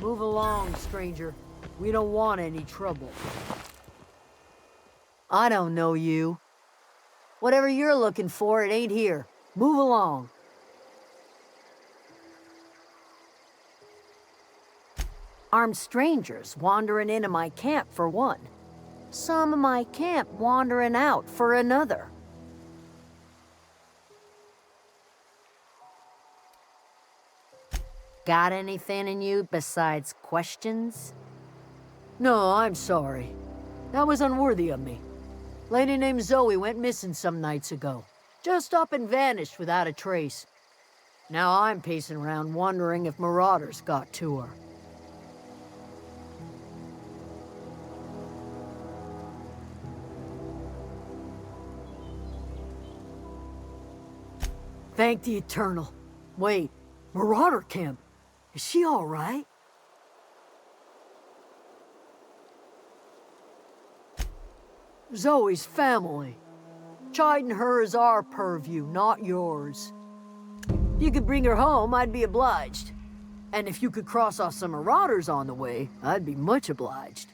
Move along, stranger. We don't want any trouble. I don't know you. Whatever you're looking for, it ain't here. Move along. Armed strangers wandering into my camp for one. Some of my camp wandering out for another. Got anything in you besides questions? No, I'm sorry. That was unworthy of me. Lady named Zoe went missing some nights ago. Just up and vanished without a trace. Now I'm pacing around wondering if marauders got to her. Thank the Eternal. Wait, Marauder Camp? Is she all right? Zoe's family. Chiding her is our purview, not yours. If you could bring her home, I'd be obliged. And if you could cross off some marauders on the way, I'd be much obliged.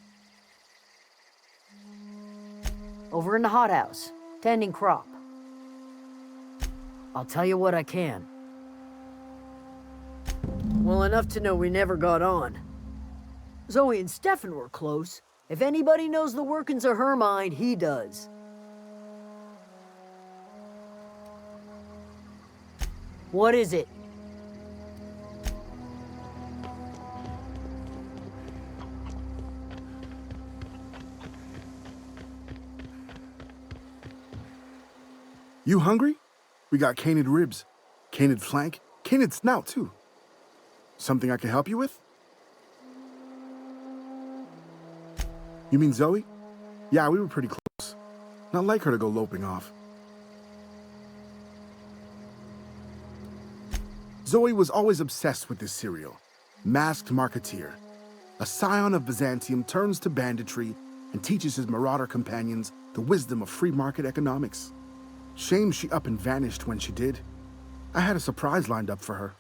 Over in the hothouse, tending crop. I'll tell you what I can. Well, enough to know we never got on. Zoe and Stefan were close. If anybody knows the workings of her mind, he does. What is it? You hungry? We got canid ribs, canid flank, canid snout too. Something I can help you with? You mean Zoe? Yeah, we were pretty close. Not like her to go loping off. Zoe was always obsessed with this cereal, Masked Marketeer. A scion of Byzantium turns to banditry and teaches his marauder companions the wisdom of free market economics. Shame she up and vanished when she did. I had a surprise lined up for her.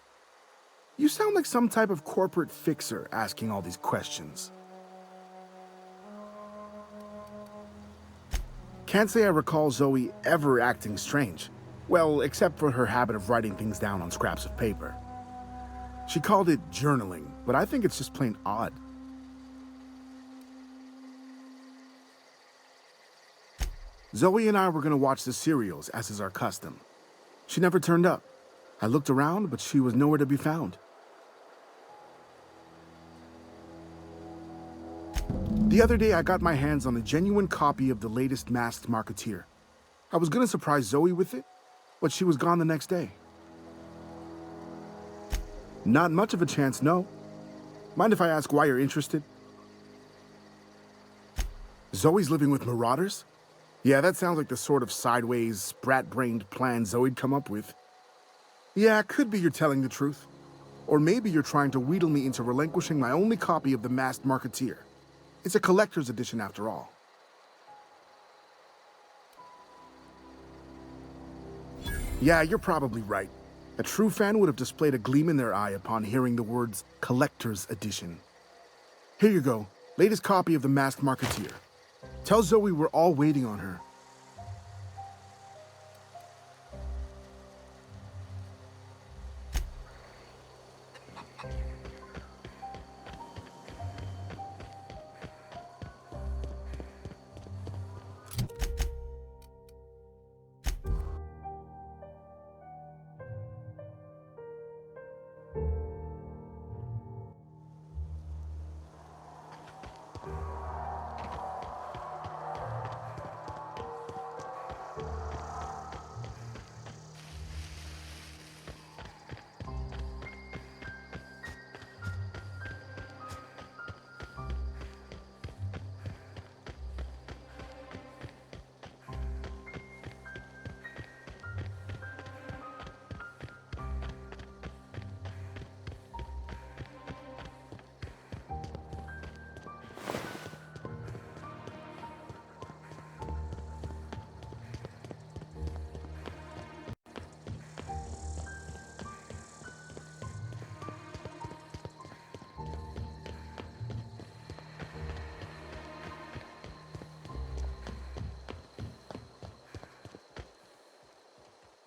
You sound like some type of corporate fixer asking all these questions. Can't say I recall Zoe ever acting strange. Well, except for her habit of writing things down on scraps of paper. She called it journaling, but I think it's just plain odd. Zoe and I were gonna watch the serials, as is our custom. She never turned up. I looked around, but she was nowhere to be found. The other day, I got my hands on a genuine copy of the latest Masked Marketeer. I was gonna surprise Zoe with it, but she was gone the next day. Not much of a chance, no. Mind if I ask why you're interested? Zoe's living with marauders? Yeah, that sounds like the sort of sideways, sprat-brained plan Zoe'd come up with. Yeah, it could be you're telling the truth. Or maybe you're trying to wheedle me into relinquishing my only copy of the Masked Marketeer. It's a collector's edition after all. Yeah, you're probably right. A true fan would have displayed a gleam in their eye upon hearing the words collector's edition. Here you go, latest copy of the Masked Marketeer. Tell Zoe we're all waiting on her.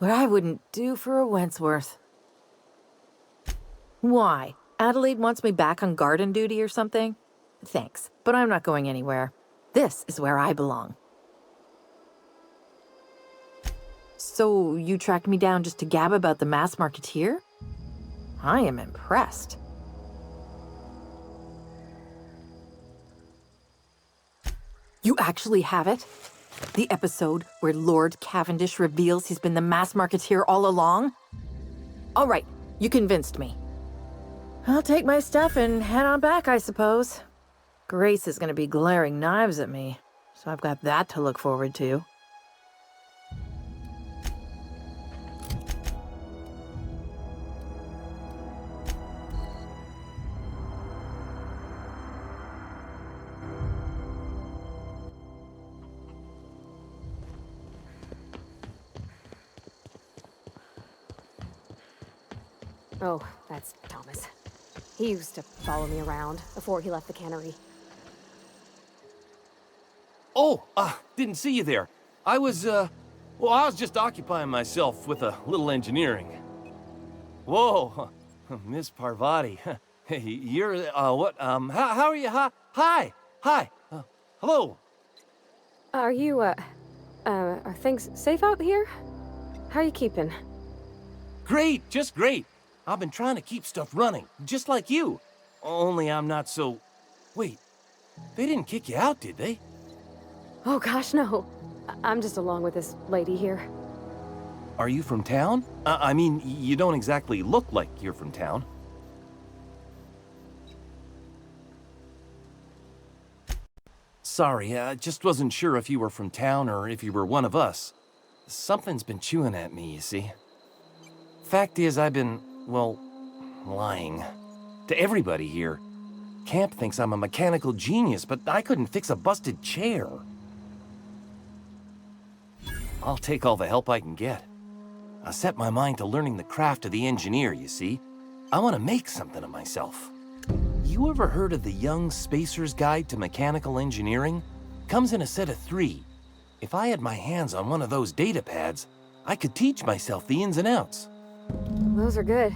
what I wouldn't do for a Wentworth. Why? Adelaide wants me back on garden duty or something? Thanks, but I'm not going anywhere. This is where I belong. So, you tracked me down just to gab about the mass marketeer? I am impressed. You actually have it? The episode where Lord Cavendish reveals he's been the mass marketeer all along? All right, you convinced me. I'll take my stuff and head on back, I suppose. Grace is gonna be glaring knives at me, so I've got that to look forward to. Oh, that's Thomas. He used to follow me around before he left the cannery. Oh, didn't see you there. I was just occupying myself with a little engineering. Whoa, Miss Parvati. Hey, you're, what, how are you? Hi, hello. Are you, are things safe out here? How are you keeping? Great, just great. I've been trying to keep stuff running, just like you. Only I'm not so... Wait, they didn't kick you out, did they? Oh gosh, no. I'm just along with this lady here. Are you from town? I mean, you don't exactly look like you're from town. Sorry, I just wasn't sure if you were from town or if you were one of us. Something's been chewing at me, you see. Fact is, I've been, well, lying. To everybody here. Camp thinks I'm a mechanical genius, but I couldn't fix a busted chair. I'll take all the help I can get. I set my mind to learning the craft of the engineer, you see. I want to make something of myself. You ever heard of the Young Spacer's Guide to Mechanical Engineering? Comes in a set of 3. If I had my hands on one of those data pads, I could teach myself the ins and outs. Those are good.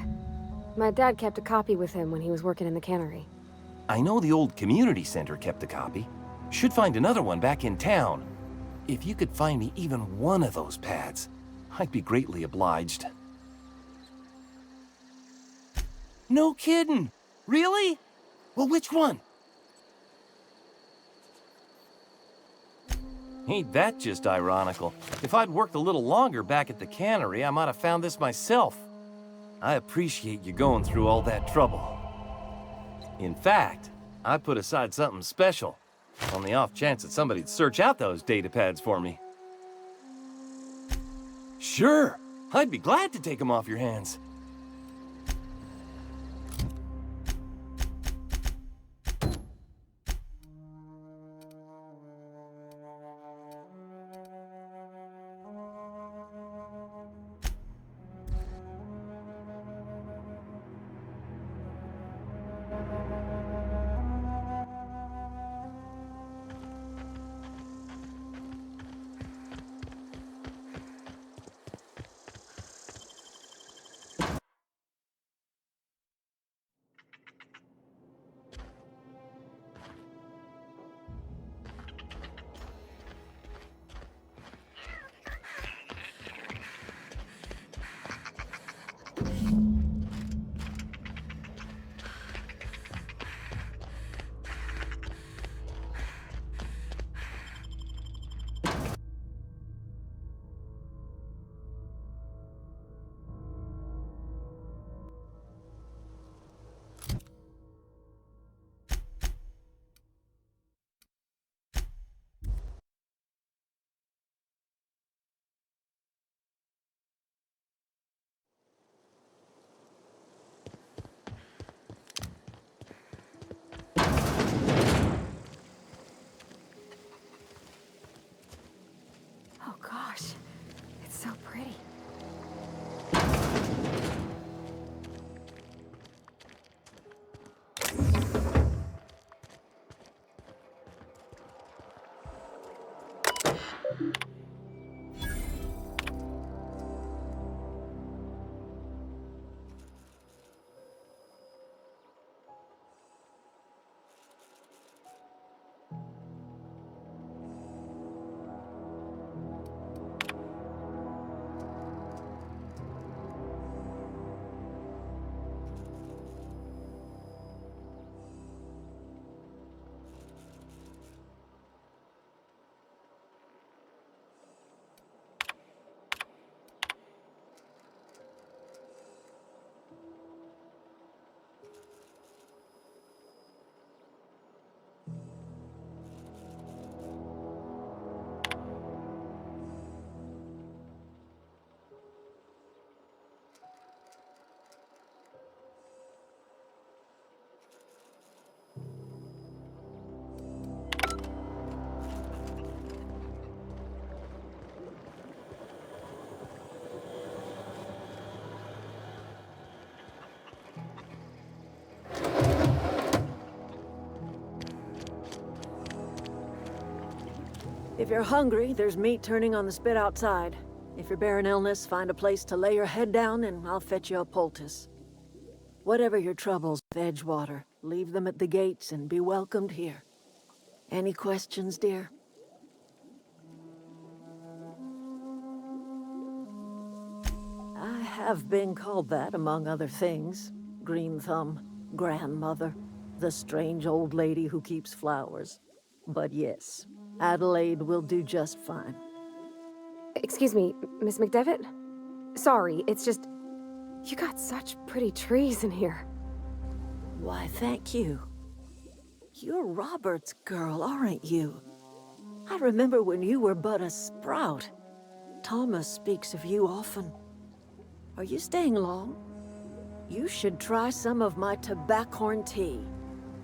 My dad kept a copy with him when he was working in the cannery. I know the old community center kept a copy. Should find another one back in town. If you could find me even one of those pads, I'd be greatly obliged. No kidding! Really? Well, which one? Ain't that just ironical? If I'd worked a little longer back at the cannery, I might have found this myself. I appreciate you going through all that trouble. In fact, I put aside something special, on the off chance that somebody'd search out those data pads for me. Sure, I'd be glad to take them off your hands. Oh gosh, it's so pretty. If you're hungry, there's meat turning on the spit outside. If you're bearing illness, find a place to lay your head down and I'll fetch you a poultice. Whatever your troubles with Edgewater, leave them at the gates and be welcomed here. Any questions, dear? I have been called that, among other things. Green Thumb, grandmother, the strange old lady who keeps flowers. But yes, Adelaide will do just fine. Excuse me, Miss McDevitt? Sorry, it's just... You got such pretty trees in here. Why, thank you. You're Robert's girl, aren't you? I remember when you were but a sprout. Thomas speaks of you often. Are you staying long? You should try some of my tobaccorn tea.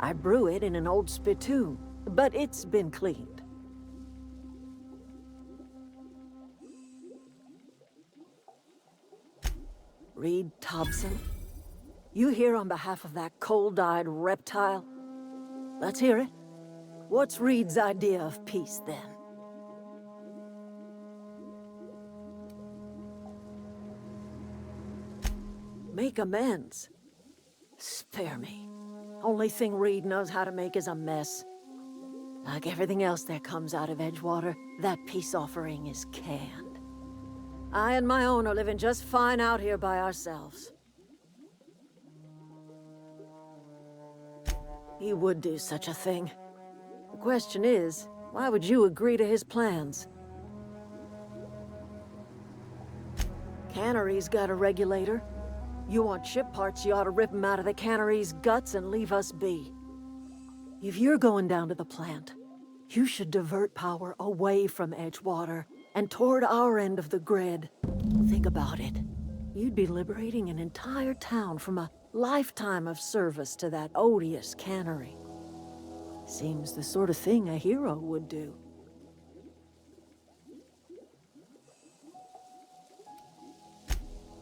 I brew it in an old spittoon, but it's been cleaned. Reed Thompson? You here on behalf of that cold-eyed reptile? Let's hear it. What's Reed's idea of peace, then? Make amends. Spare me. Only thing Reed knows how to make is a mess. Like everything else that comes out of Edgewater, that peace offering is canned. I and my own are living just fine out here by ourselves. He would do such a thing. The question is, why would you agree to his plans? Cannery's got a regulator. You want ship parts, you ought to rip them out of the cannery's guts and leave us be. If you're going down to the plant, you should divert power away from Edgewater and toward our end of the grid. Think about it. You'd be liberating an entire town from a lifetime of service to that odious cannery. Seems the sort of thing a hero would do.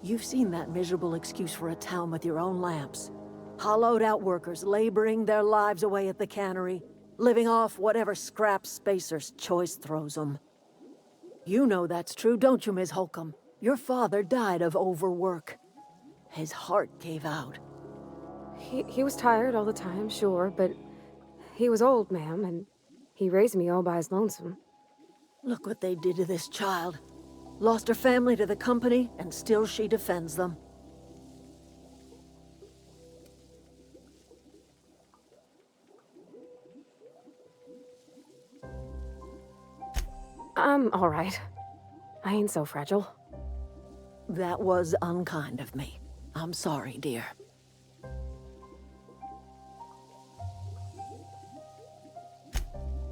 You've seen that miserable excuse for a town with your own lamps. Hollowed-out workers laboring their lives away at the cannery, living off whatever scrap Spacer's choice throws them. You know that's true, don't you, Ms. Holcomb? Your father died of overwork. His heart gave out. He was tired all the time, sure, but he was old, ma'am, and he raised me all by his lonesome. Look what they did to this child. Lost her family to the company, and still she defends them. I'm all right. I ain't so fragile. That was unkind of me. I'm sorry, dear.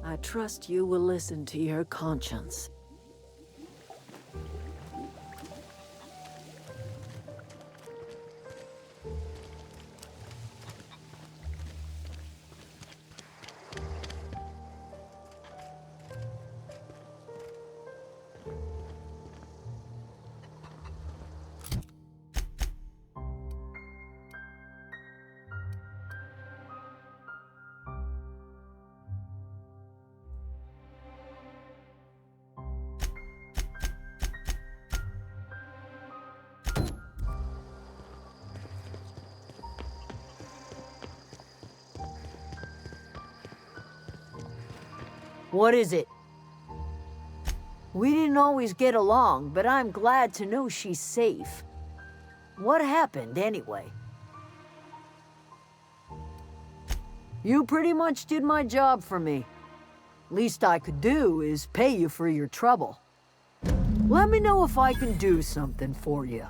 I trust you will listen to your conscience. What is it? We didn't always get along, but I'm glad to know she's safe. What happened, anyway? You pretty much did my job for me. Least I could do is pay you for your trouble. Let me know if I can do something for you.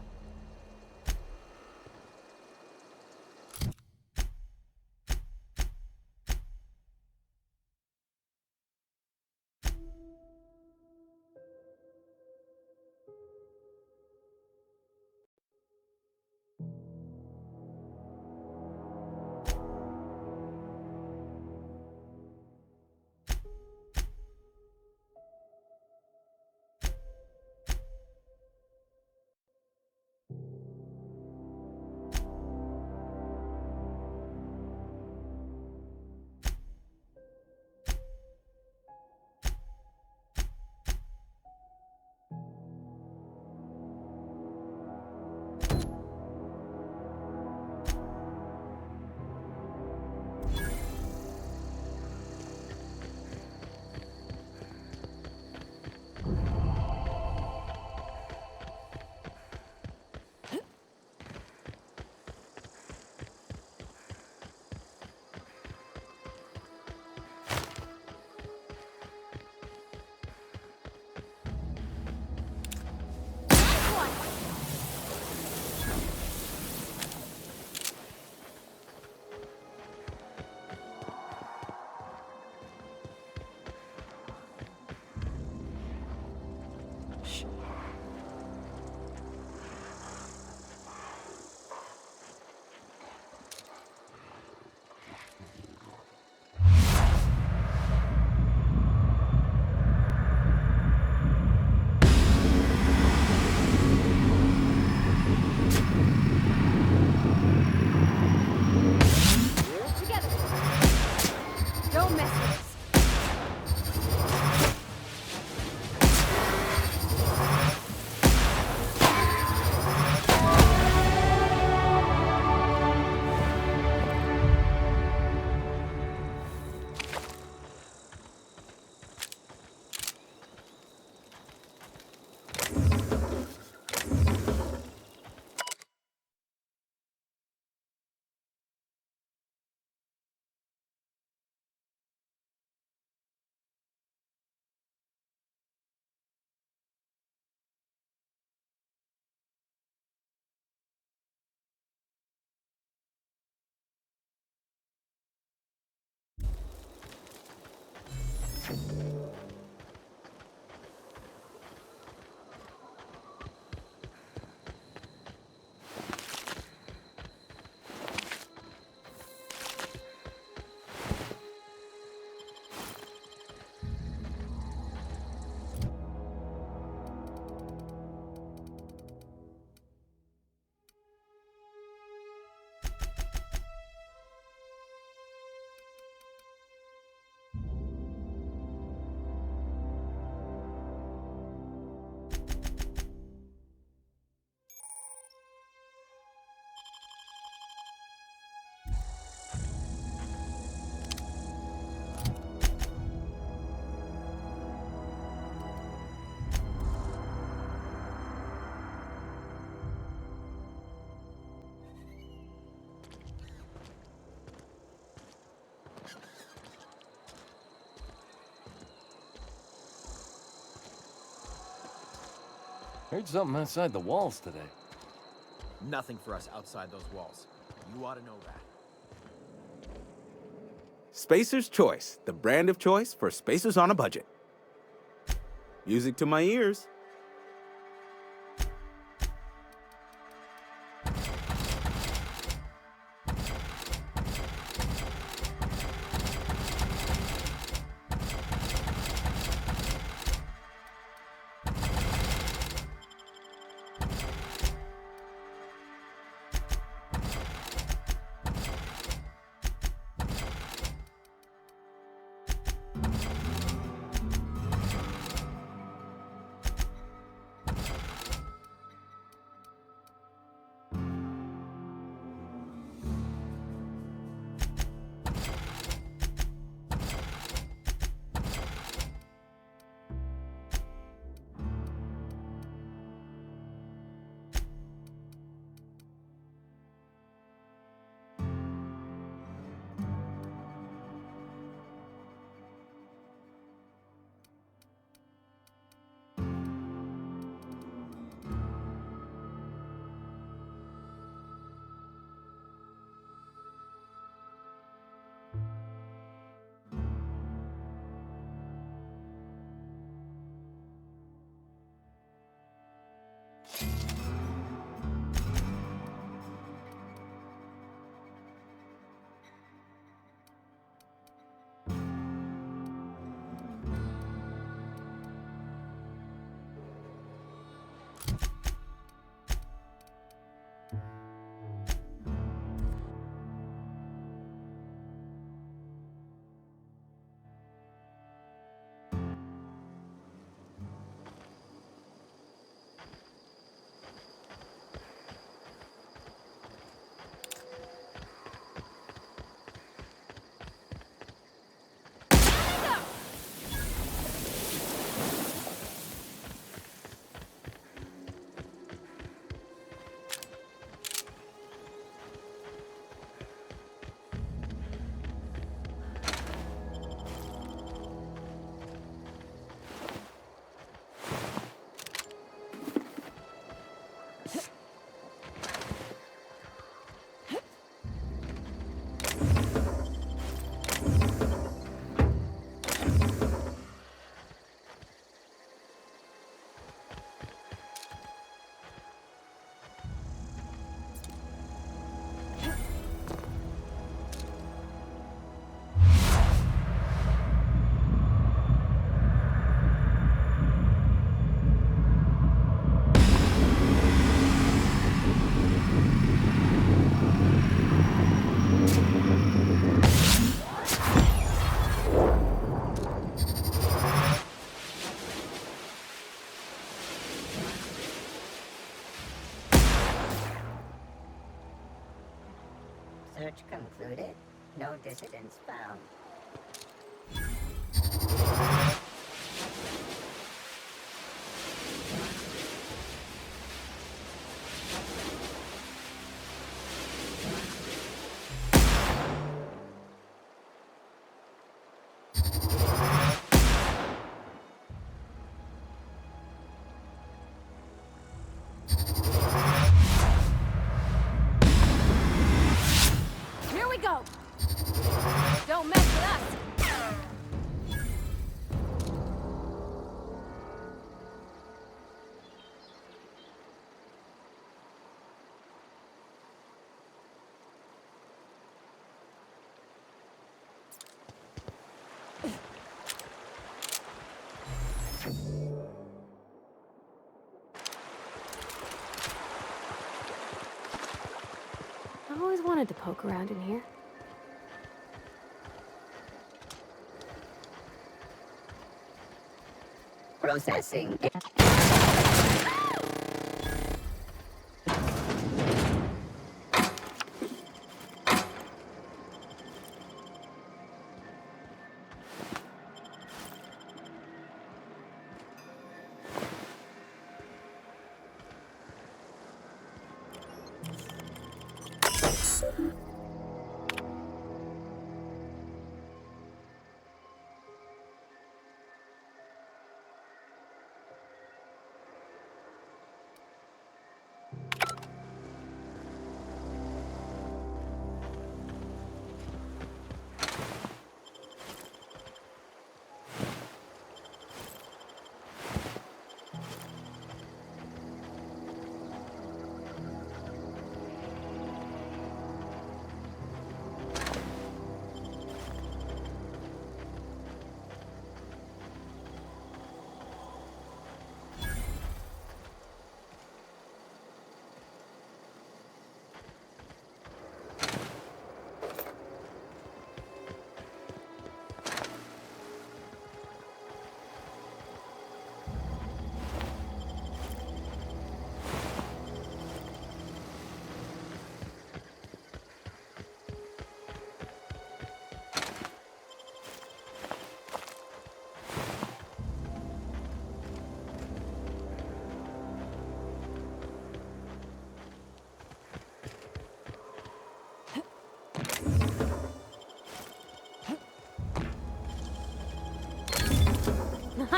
Heard something outside the walls today. Nothing for us outside those walls. You ought to know that. Spacer's Choice, the brand of choice for spacers on a budget. Music to my ears. Search concluded. No dissidents found. Here we go! Don't mess with us! I've always wanted to poke around in here. Processing.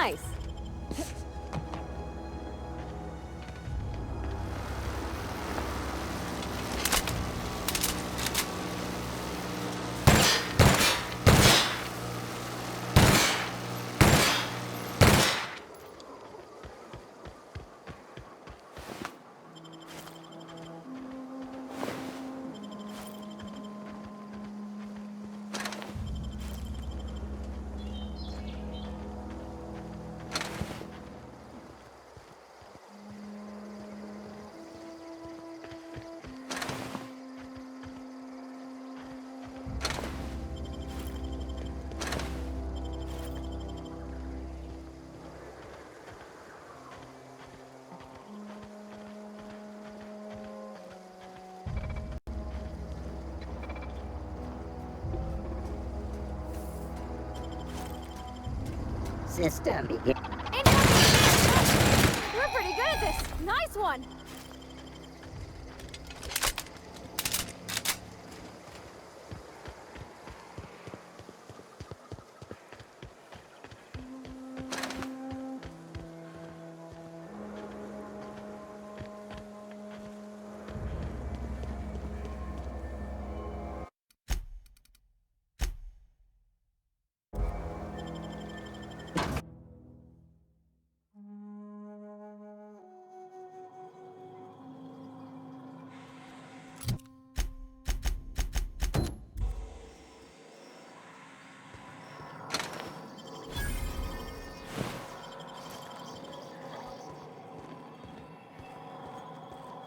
Nice. System begin. We're pretty good at this. Nice one.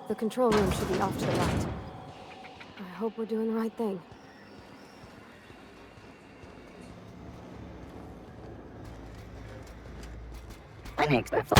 The control room should be off to the right. I hope we're doing the right thing. Unexpected.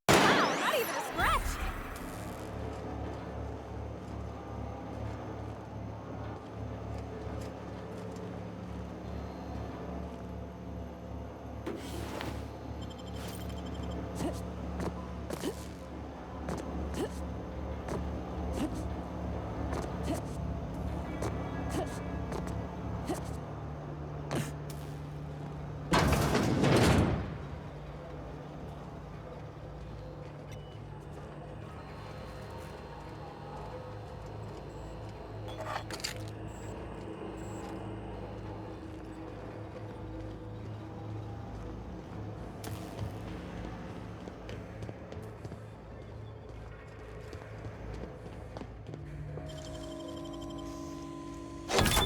Not even a scratch.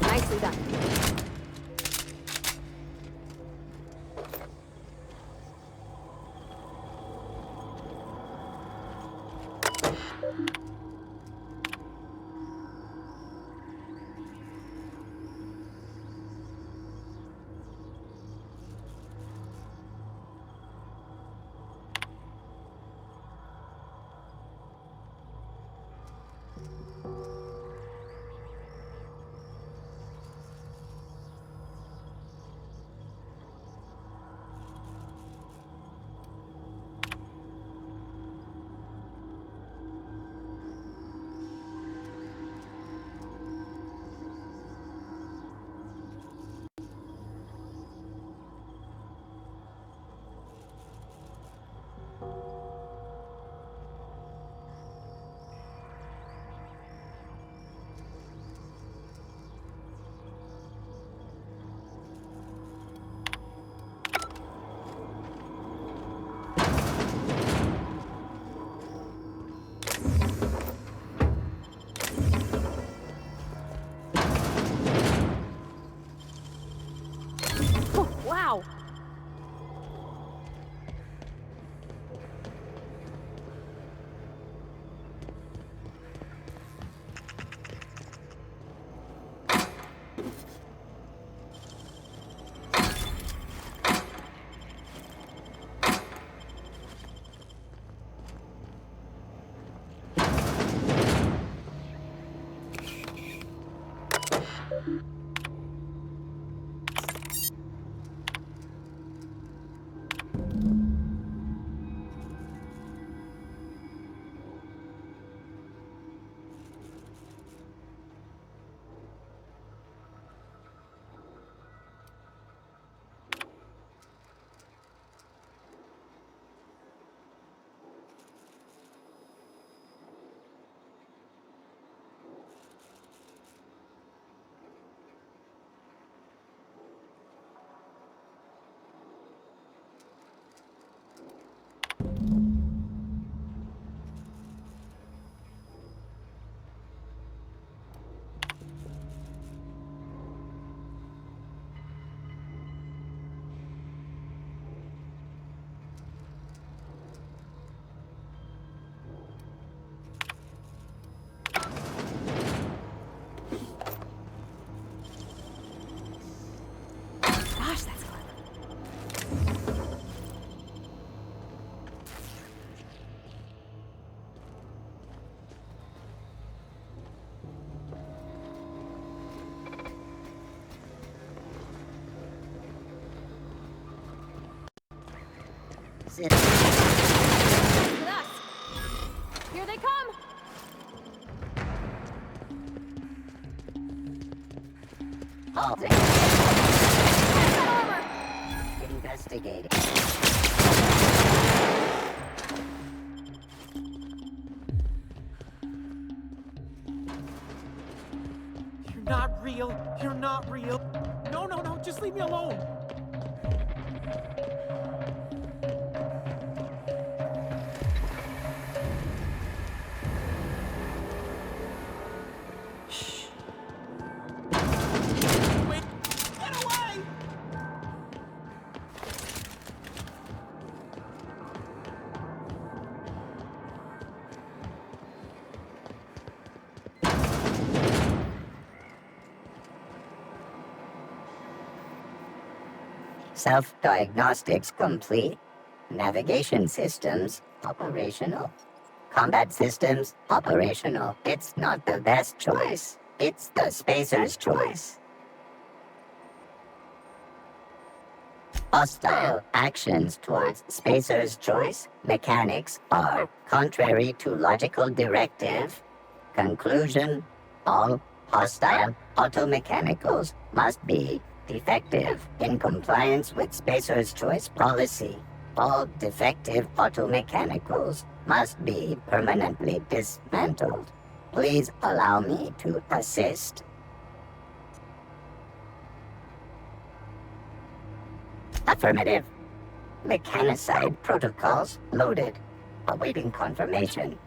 Nicely done. Gosh, that's clever. Sit. With us. Here they come. Halting. Armor. Investigating. You're not real. You're not real. No, no, no. Just leave me alone. Wait. Get away! Self-diagnostics complete. Navigation systems operational. Combat systems operational. It's not the best choice. It's the spacer's choice. Hostile actions towards spacer's choice mechanics are contrary to logical directive. Conclusion: all hostile automechanicals must be defective in compliance with spacer's choice policy. All defective automechanicals must be permanently dismantled. Please allow me to assist. Affirmative. Mechanicide protocols loaded. Awaiting confirmation.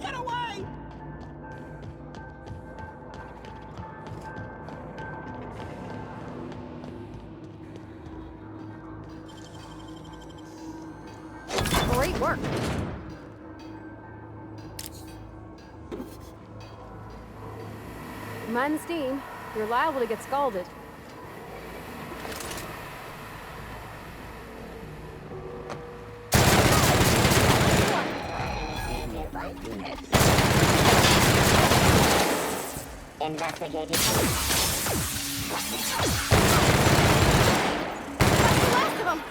Get away! Great work. Mind the steam. You're liable to get scalded. Nearby units. Investigating. That's the last of them.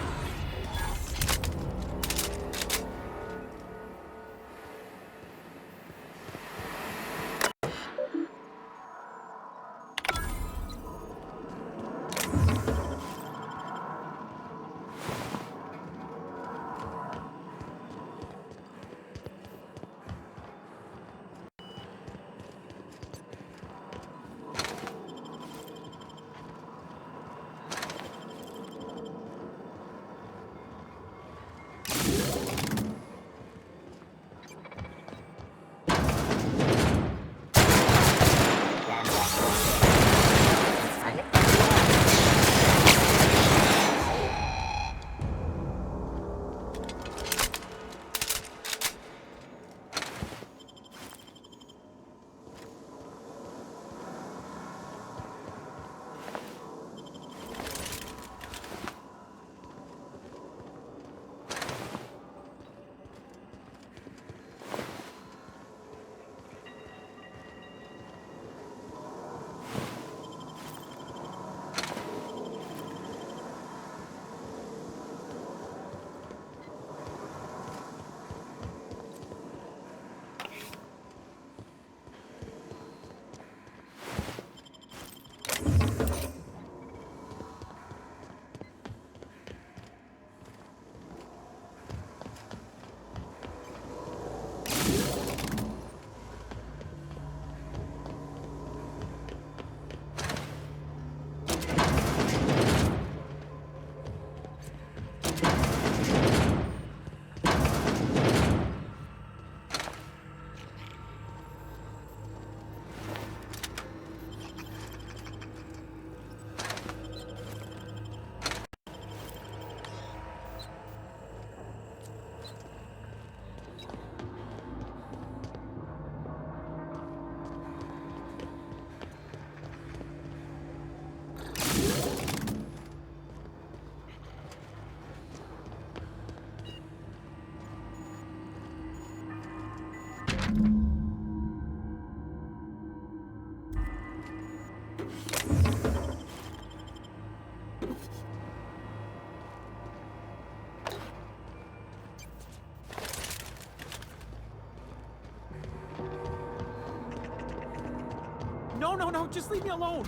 Just leave me alone!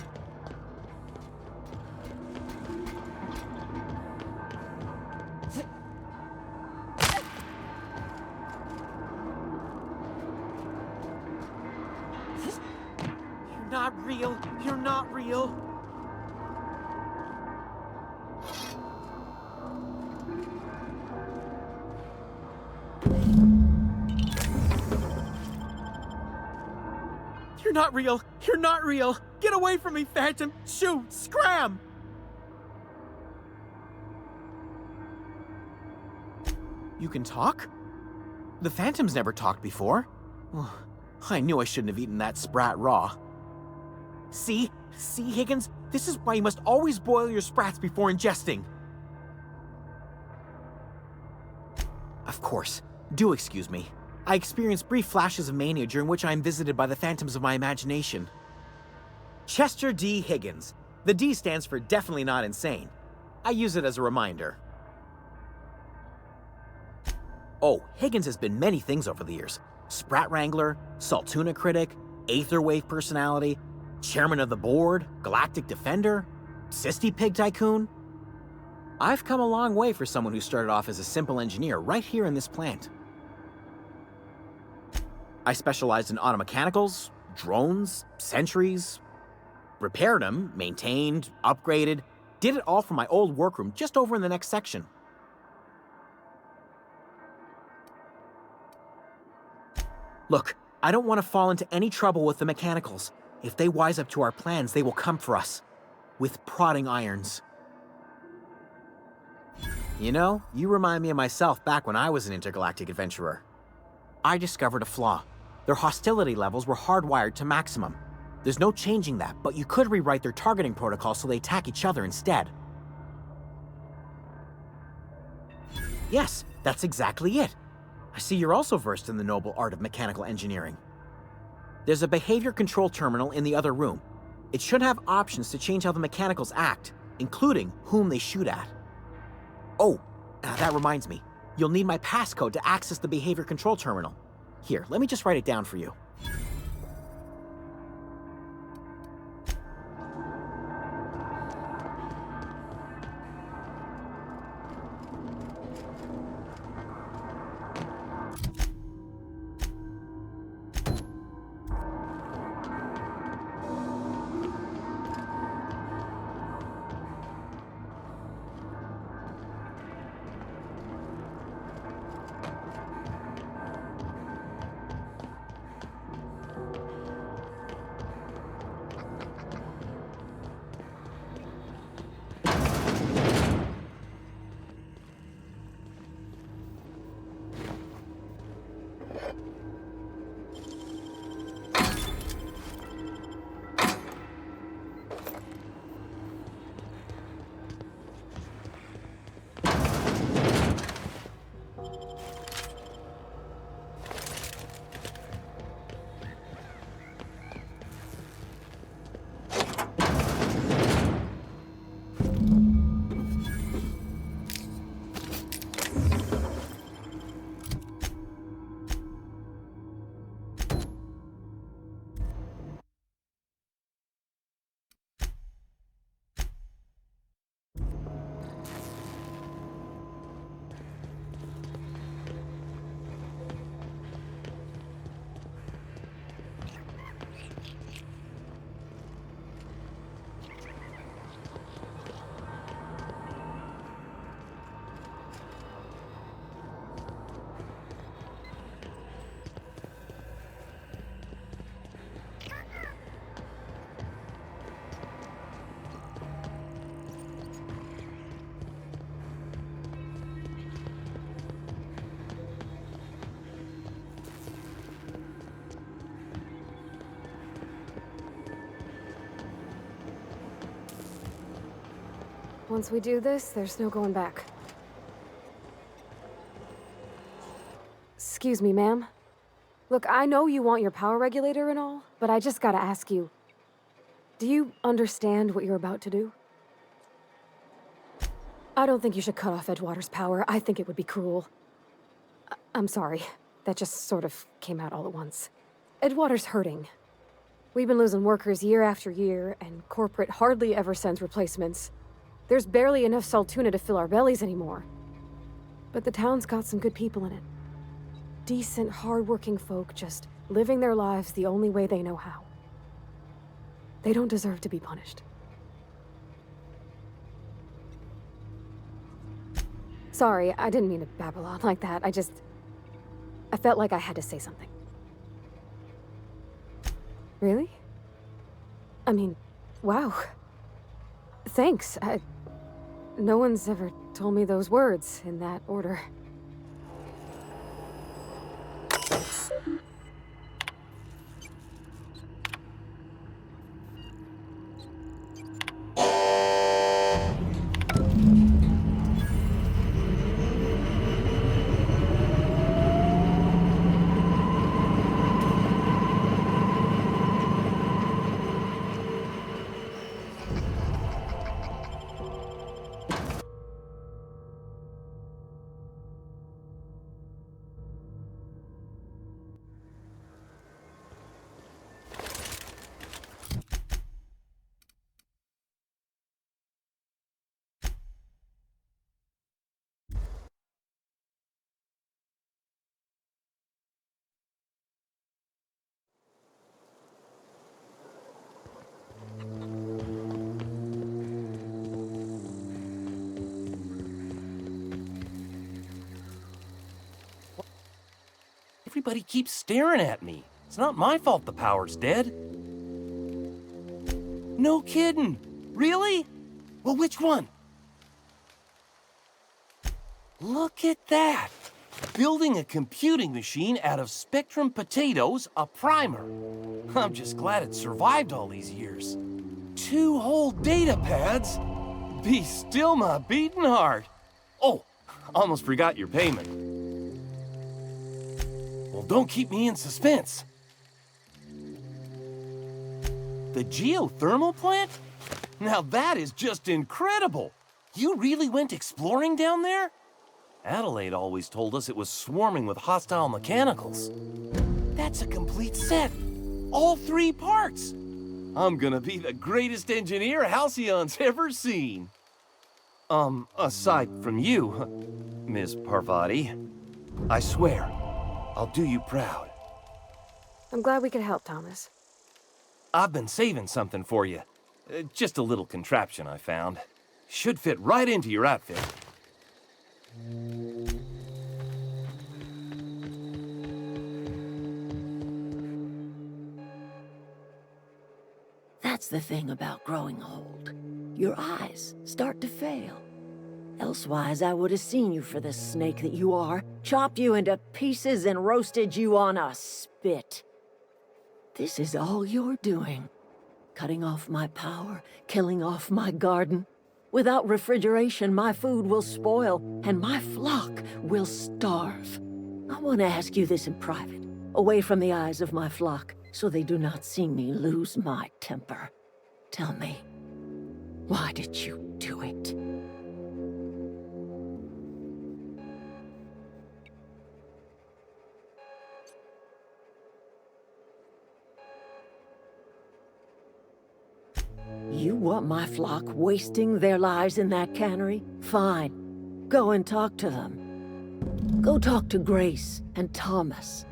You're not real! You're not real! You're not real! You're not real! Get away from me, Phantom! Shoot! Scram! You can talk? The Phantom's never talked before. I knew I shouldn't have eaten that sprat raw. See? See, Higgins? This is why you must always boil your sprats before ingesting. Of course. Do excuse me. I experience brief flashes of mania during which I am visited by the phantoms of my imagination. Chester D. Higgins. The D stands for definitely not insane. I use it as a reminder. Oh, Higgins has been many things over the years. Sprat Wrangler, Saltuna Critic, Aetherwave Personality, Chairman of the Board, Galactic Defender, Sisty Pig Tycoon. I've come a long way for someone who started off as a simple engineer right here in this plant. I specialized in automechanicals, drones, sentries, repaired them, maintained, upgraded, did it all from my old workroom just over in the next section. Look, I don't want to fall into any trouble with the mechanicals. If they wise up to our plans, they will come for us. With prodding irons. You know, you remind me of myself back when I was an intergalactic adventurer. I discovered a flaw. Their hostility levels were hardwired to maximum. There's no changing that, but you could rewrite their targeting protocol so they attack each other instead. Yes, that's exactly it. I see you're also versed in the noble art of mechanical engineering. There's a behavior control terminal in the other room. It should have options to change how the mechanicals act, including whom they shoot at. Oh, that reminds me. You'll need my passcode to access the behavior control terminal. Here, let me just write it down for you. Once we do this, there's no going back. Excuse me, ma'am. Look, I know you want your power regulator and all, but I just gotta ask you. Do you understand what you're about to do? I don't think you should cut off Edgewater's power. I think it would be cruel. I'm sorry. That just sort of came out all at once. Edgewater's hurting. We've been losing workers year after year, and corporate hardly ever sends replacements. There's barely enough Saltuna to fill our bellies anymore. But the town's got some good people in it. Decent, hard-working folk just living their lives the only way they know how. They don't deserve to be punished. Sorry, I didn't mean to babble on like that. I felt like I had to say something. Really? I mean, wow. Thanks. No one's ever told me those words in that order. Everybody keeps staring at me. It's not my fault the power's dead. No kidding. Really? Well, which one? Look at that. Building a computing machine out of Spectrum potatoes, a primer. I'm just glad it survived all these years. 2 whole data pads? Be still my beating heart. Oh, almost forgot your payment. Well, don't keep me in suspense. The geothermal plant? Now that is just incredible. You really went exploring down there? Adelaide always told us it was swarming with hostile mechanicals. That's a complete set. All 3 parts. I'm gonna be the greatest engineer Halcyon's ever seen. Aside from you, Ms. Parvati, I swear, I'll do you proud. I'm glad we could help, Thomas. I've been saving something for you. Just a little contraption I found. Should fit right into your outfit. That's the thing about growing old. Your eyes start to fail. Elsewise, I would have seen you for the snake that you are, chopped you into pieces and roasted you on a spit. This is all you're doing. Cutting off my power, killing off my garden. Without refrigeration, my food will spoil, and my flock will starve. I want to ask you this in private, away from the eyes of my flock, so they do not see me lose my temper. Tell me, why did you do it? You want my flock wasting their lives in that cannery? Fine. Go and talk to them. Go talk to Grace and Thomas.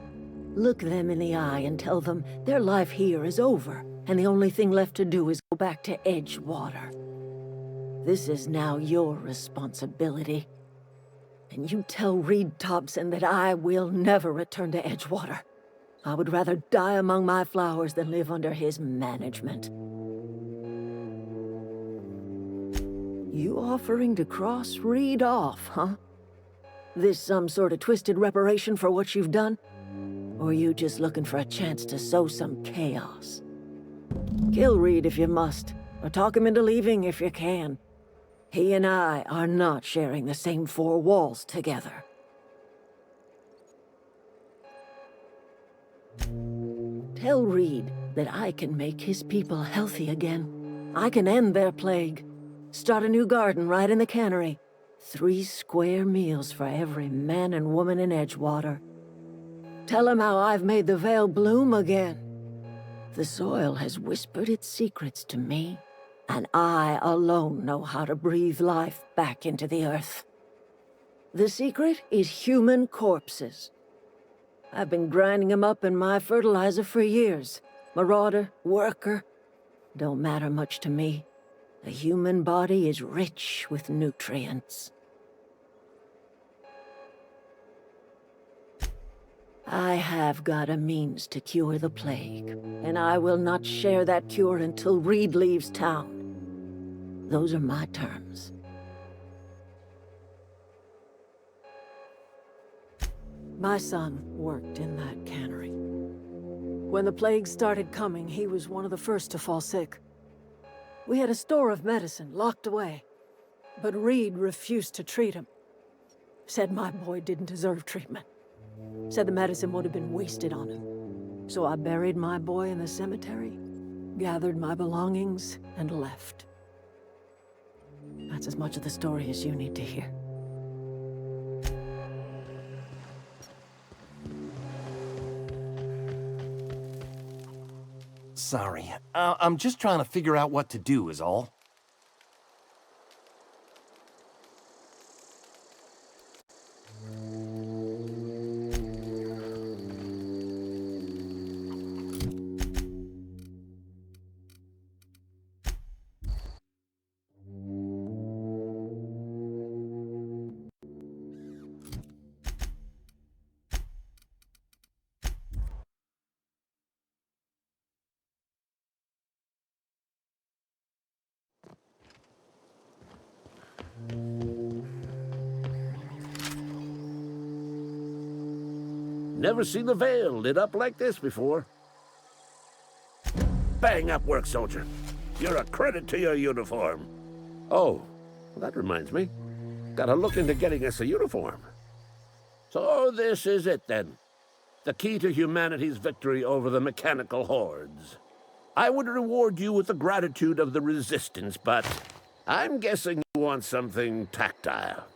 Look them in the eye and tell them their life here is over, and the only thing left to do is go back to Edgewater. This is now your responsibility. And you tell Reed Thompson that I will never return to Edgewater. I would rather die among my flowers than live under his management. You offering to cross Reed off, huh? This some sort of twisted reparation for what you've done? Or you just looking for a chance to sow some chaos? Kill Reed if you must, or talk him into leaving if you can. He and I are not sharing the same 4 walls together. Tell Reed that I can make his people healthy again. I can end their plague. Start a new garden right in the cannery. 3 square meals for every man and woman in Edgewater. Tell him how I've made the Vale bloom again. The soil has whispered its secrets to me, and I alone know how to breathe life back into the earth. The secret is human corpses. I've been grinding them up in my fertilizer for years. Marauder, worker, don't matter much to me. The human body is rich with nutrients. I have got a means to cure the plague, and I will not share that cure until Reed leaves town. Those are my terms. My son worked in that cannery. When the plague started coming, he was one of the first to fall sick. We had a store of medicine locked away, but Reed refused to treat him. Said my boy didn't deserve treatment. Said the medicine would have been wasted on him. So I buried my boy in the cemetery, gathered my belongings, and left. That's as much of the story as you need to hear. Sorry. I'm just trying to figure out what to do is all. Never seen the Vale lit up like this before. Bang up work, soldier. You're a credit to your uniform. Oh, that reminds me. Gotta look into getting us a uniform. So this is it, then. The key to humanity's victory over the mechanical hordes. I would reward you with the gratitude of the Resistance, but I'm guessing you want something tactile.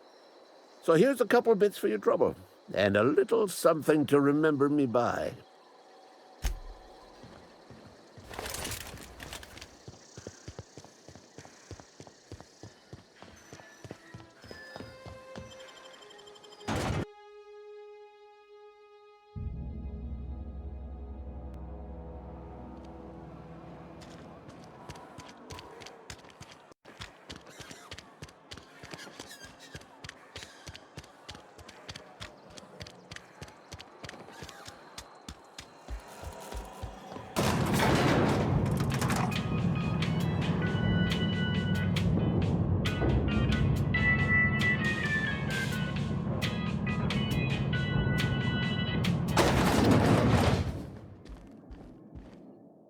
So here's a couple bits for your trouble. And a little something to remember me by.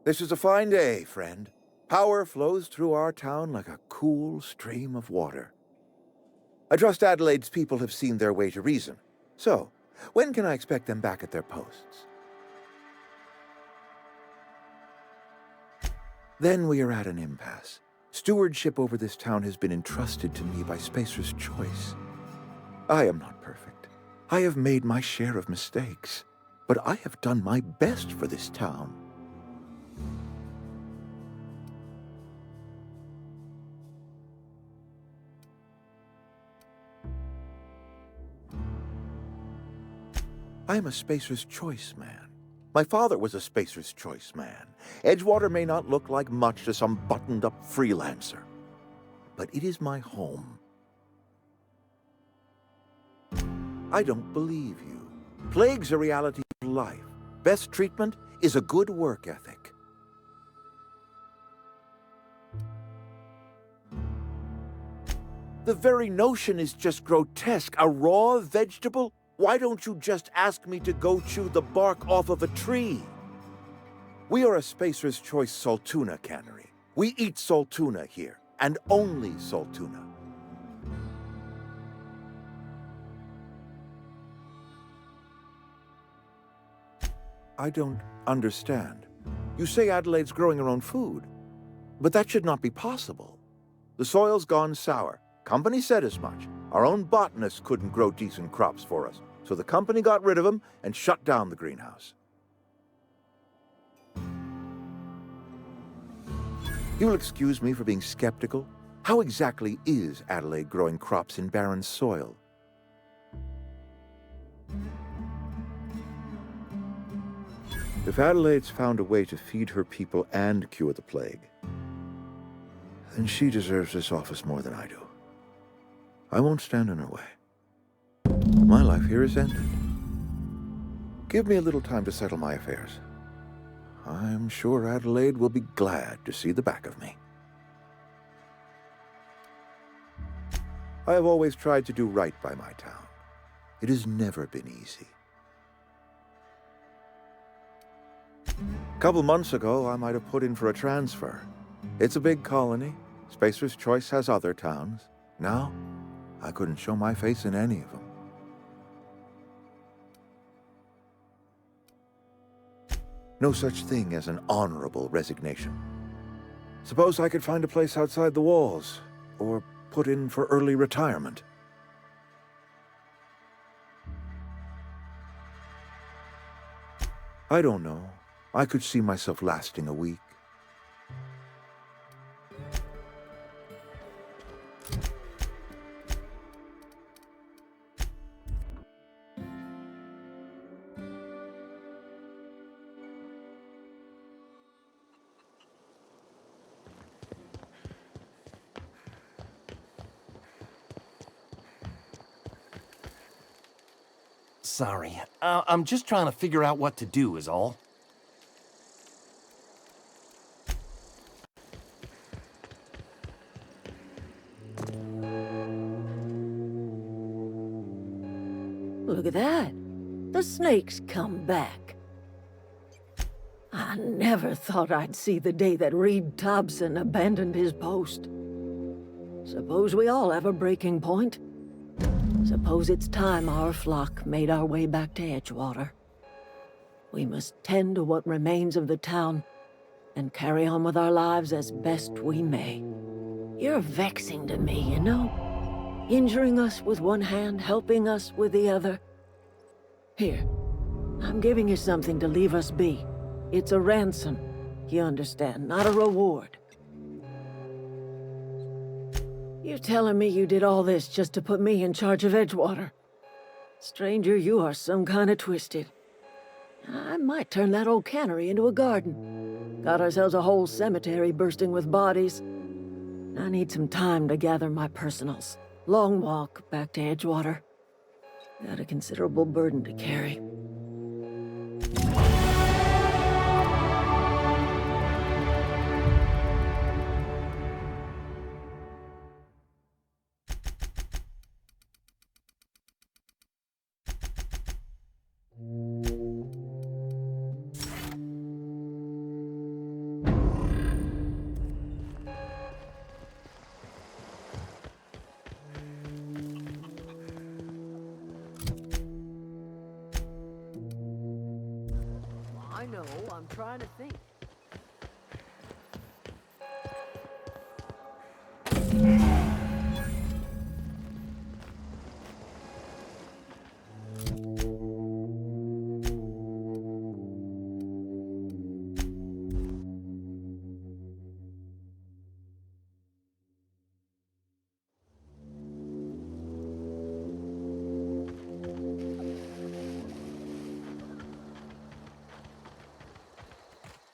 This is a fine day, friend. Power flows through our town like a cool stream of water. I trust Adelaide's people have seen their way to reason. So, when can I expect them back at their posts? Then we are at an impasse. Stewardship over this town has been entrusted to me by Spacer's Choice. I am not perfect. I have made my share of mistakes, but I have done my best for this town. I am a Spacer's Choice man. My father was a Spacer's Choice man. Edgewater may not look like much to some buttoned-up freelancer, but it is my home. I don't believe you. Plague's a reality of life. Best treatment is a good work ethic. The very notion is just grotesque. A raw vegetable? Why don't you just ask me to go chew the bark off of a tree? We are a Spacer's Choice Saltuna cannery. We eat Saltuna here, and only Saltuna. I don't understand. You say Adelaide's growing her own food, but that should not be possible. The soil's gone sour. Company said as much. Our own botanists couldn't grow decent crops for us, so the company got rid of them and shut down the greenhouse. You'll excuse me for being skeptical. How exactly is Adelaide growing crops in barren soil? If Adelaide's found a way to feed her people and cure the plague, then she deserves this office more than I do. I won't stand in her way. My life here is ended. Give me a little time to settle my affairs. I'm sure Adelaide will be glad to see the back of me. I have always tried to do right by my town. It has never been easy. A couple months ago, I might have put in for a transfer. It's a big colony. Spacer's Choice has other towns. Now, I couldn't show my face in any of them. No such thing as an honorable resignation. Suppose I could find a place outside the walls, or put in for early retirement. I don't know. I could see myself lasting a week. Sorry, I'm just trying to figure out what to do is all. Look at that. The snake's come back. I never thought I'd see the day that Reed Thompson abandoned his post. Suppose we all have a breaking point. Suppose it's time our flock made our way back to Edgewater. We must tend to what remains of the town and carry on with our lives as best we may. You're vexing to me, you know? Injuring us with one hand, helping us with the other. Here, I'm giving you something to leave us be. It's a ransom, you understand, not a reward. You telling me you did all this just to put me in charge of Edgewater? Stranger, you are some kind of twisted. I might turn that old cannery into a garden. Got ourselves a whole cemetery bursting with bodies. I need some time to gather my personals. Long walk back to Edgewater. Got a considerable burden to carry. I know, I'm trying to think.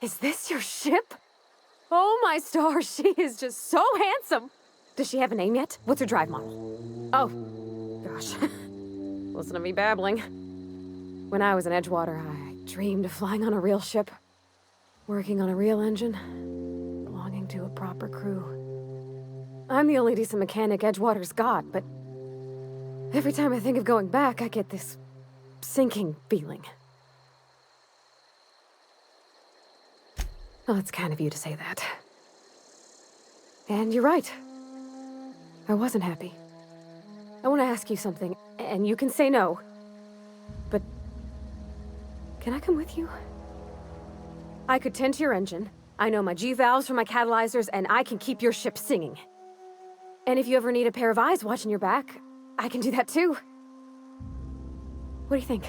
Is this your ship? Oh my stars, she is just so handsome. Does she have a name yet? What's her drive model? Oh, gosh. Listen to me babbling. When I was in Edgewater, I dreamed of flying on a real ship, working on a real engine, belonging to a proper crew. I'm the only decent mechanic Edgewater's got, but every time I think of going back, I get this sinking feeling. Well, it's kind of you to say that. And you're right. I wasn't happy. I want to ask you something, and you can say no. But can I come with you? I could tend to your engine. I know my G-valves for my catalyzers, and I can keep your ship singing. And if you ever need a pair of eyes watching your back, I can do that too. What do you think?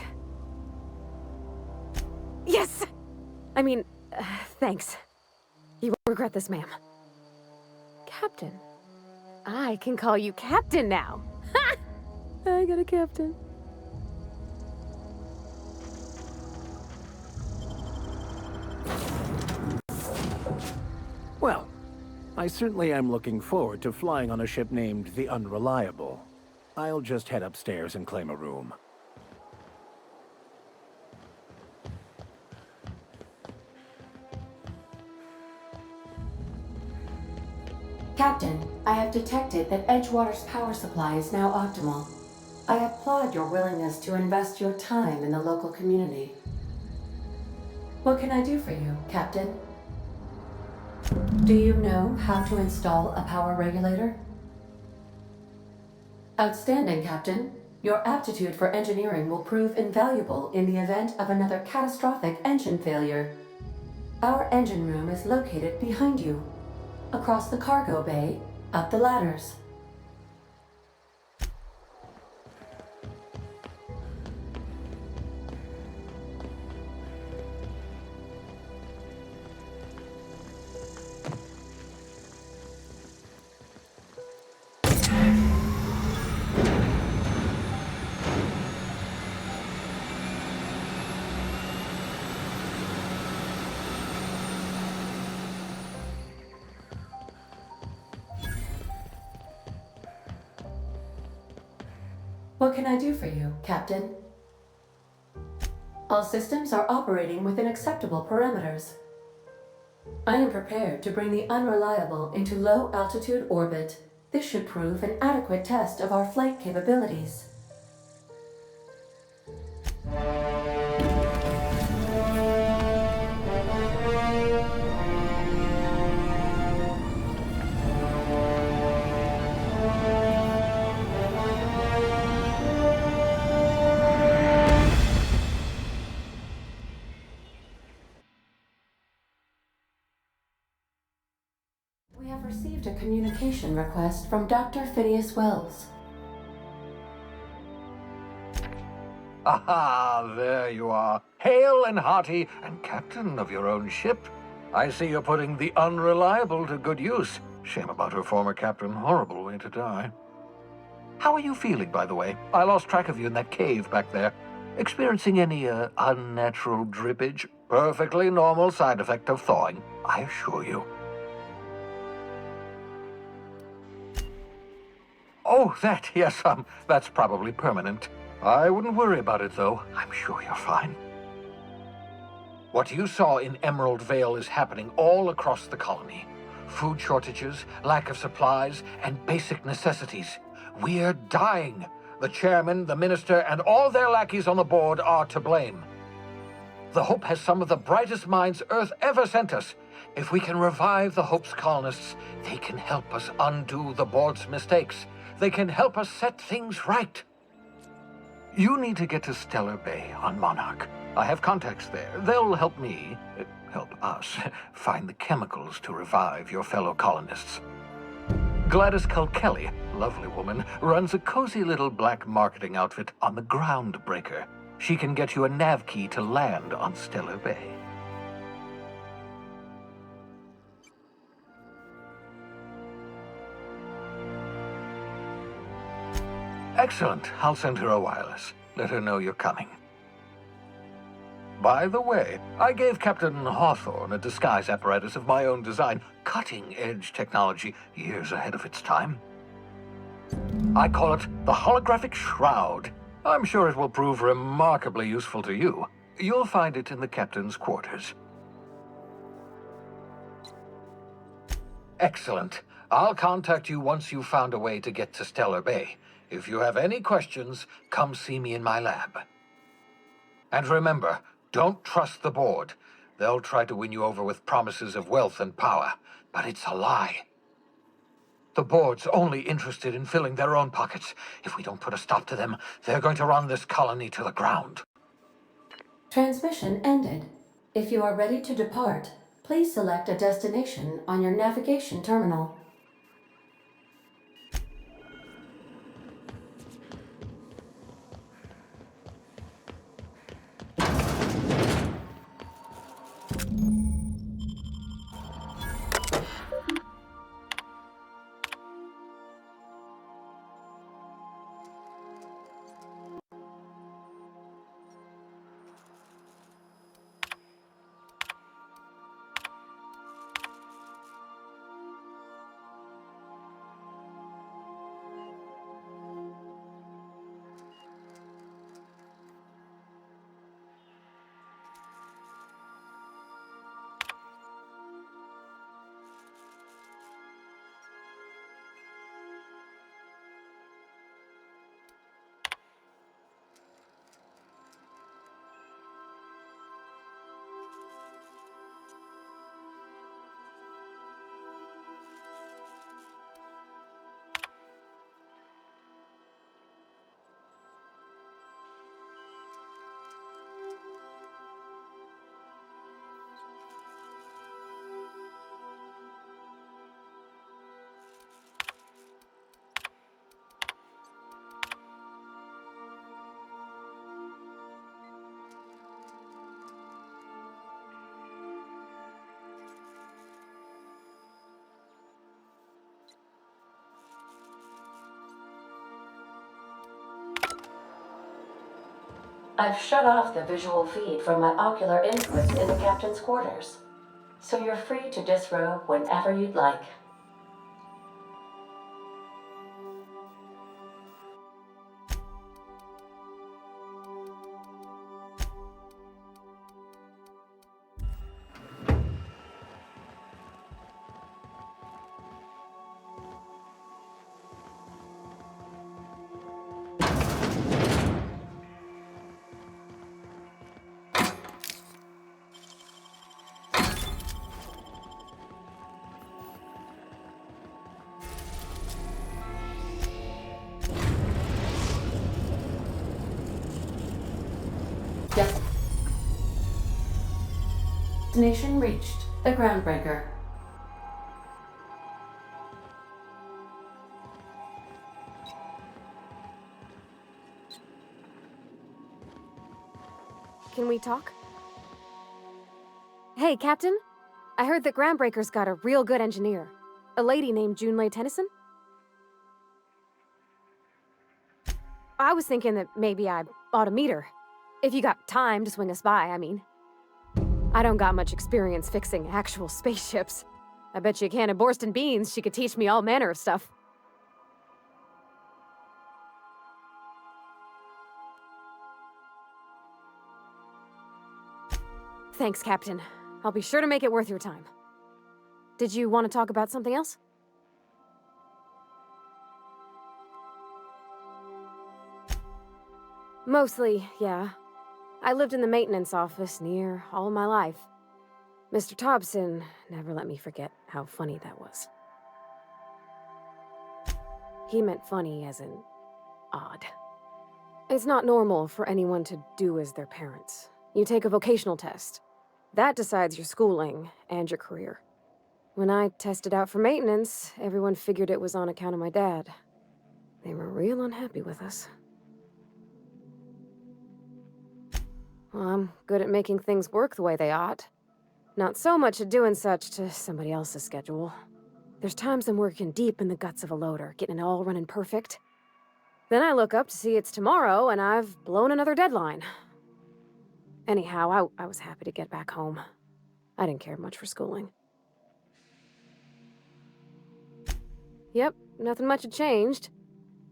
Yes! I mean, thanks. You won't regret this, ma'am. Captain. I can call you Captain now. Ha! I got a captain. Well, I certainly am looking forward to flying on a ship named the Unreliable. I'll just head upstairs and claim a room. Captain, I have detected that Edgewater's power supply is now optimal. I applaud your willingness to invest your time in the local community. What can I do for you, Captain? Do you know how to install a power regulator? Outstanding, Captain. Your aptitude for engineering will prove invaluable in the event of another catastrophic engine failure. Our engine room is located behind you. Across the cargo bay, up the ladders. What can I do for you, Captain? All systems are operating within acceptable parameters. I am prepared to bring the Unreliable into low-altitude orbit. This should prove an adequate test of our flight capabilities. We have received a communication request from Dr. Phineas Wells. Aha, there you are. Hale and hearty, and captain of your own ship. I see you're putting the Unreliable to good use. Shame about her former captain. Horrible way to die. How are you feeling, by the way? I lost track of you in that cave back there. Experiencing any, unnatural drippage? Perfectly normal side effect of thawing, I assure you. Oh, that, yes, that's probably permanent. I wouldn't worry about it, though. I'm sure you're fine. What you saw in Emerald Vale is happening all across the colony. Food shortages, lack of supplies, and basic necessities. We're dying. The chairman, the minister, and all their lackeys on the board are to blame. The Hope has some of the brightest minds Earth ever sent us. If we can revive the Hope's colonists, they can help us undo the board's mistakes. They can help us set things right. You need to get to Stellar Bay on Monarch. I have contacts there. They'll help me, help us, find the chemicals to revive your fellow colonists. Gladys Culkelly, lovely woman, runs a cozy little black marketing outfit on the Groundbreaker. She can get you a nav key to land on Stellar Bay. Excellent. I'll send her a wireless. Let her know you're coming. By the way, I gave Captain Hawthorne a disguise apparatus of my own design, cutting-edge technology, years ahead of its time. I call it the Holographic Shroud. I'm sure it will prove remarkably useful to you. You'll find it in the captain's quarters. Excellent. I'll contact you once you've found a way to get to Stellar Bay. If you have any questions, come see me in my lab. And remember, don't trust the board. They'll try to win you over with promises of wealth and power, but it's a lie. The board's only interested in filling their own pockets. If we don't put a stop to them, they're going to run this colony to the ground. Transmission ended. If you are ready to depart, please select a destination on your navigation terminal. I've shut off the visual feed from my ocular inputs in the captain's quarters, so you're free to disrobe whenever you'd like. Destination reached. The Groundbreaker. Can we talk? Hey, Captain. I heard that Groundbreaker's got a real good engineer. A lady named Junlei Tennyson? I was thinking that maybe I ought to meet her. If you got time to swing us by, I mean. I don't got much experience fixing actual spaceships. I bet you a can of Borston beans she could teach me all manner of stuff. Thanks, Captain. I'll be sure to make it worth your time. Did you want to talk about something else? Mostly, yeah. I lived in the maintenance office near all my life. Mr. Thompson never let me forget how funny that was. He meant funny as in odd. It's not normal for anyone to do as their parents. You take a vocational test. That decides your schooling and your career. When I tested out for maintenance, everyone figured it was on account of my dad. They were real unhappy with us. Well, I'm good at making things work the way they ought. Not so much at doing such to somebody else's schedule. There's times I'm working deep in the guts of a loader, getting it all running perfect. Then I look up to see it's tomorrow and I've blown another deadline. Anyhow, I was happy to get back home. I didn't care much for schooling. Yep, nothing much had changed.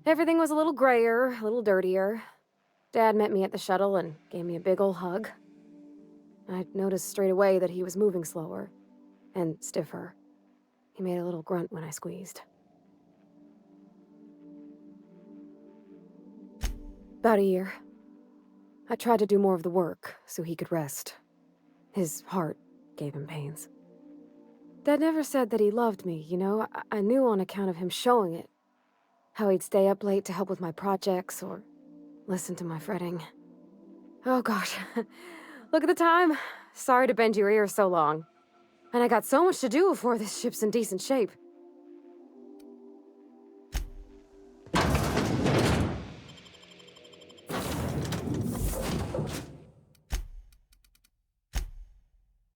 Everything was a little grayer, a little dirtier. Dad met me at the shuttle and gave me a big ol' hug. I noticed straight away that he was moving slower and stiffer. He made a little grunt when I squeezed. About a year. I tried to do more of the work so he could rest. His heart gave him pains. Dad never said that he loved me, you know? I knew on account of him showing it. How he'd stay up late to help with my projects or listen to my fretting. Oh gosh, look at the time. Sorry to bend your ears so long. And I got so much to do before this ship's in decent shape.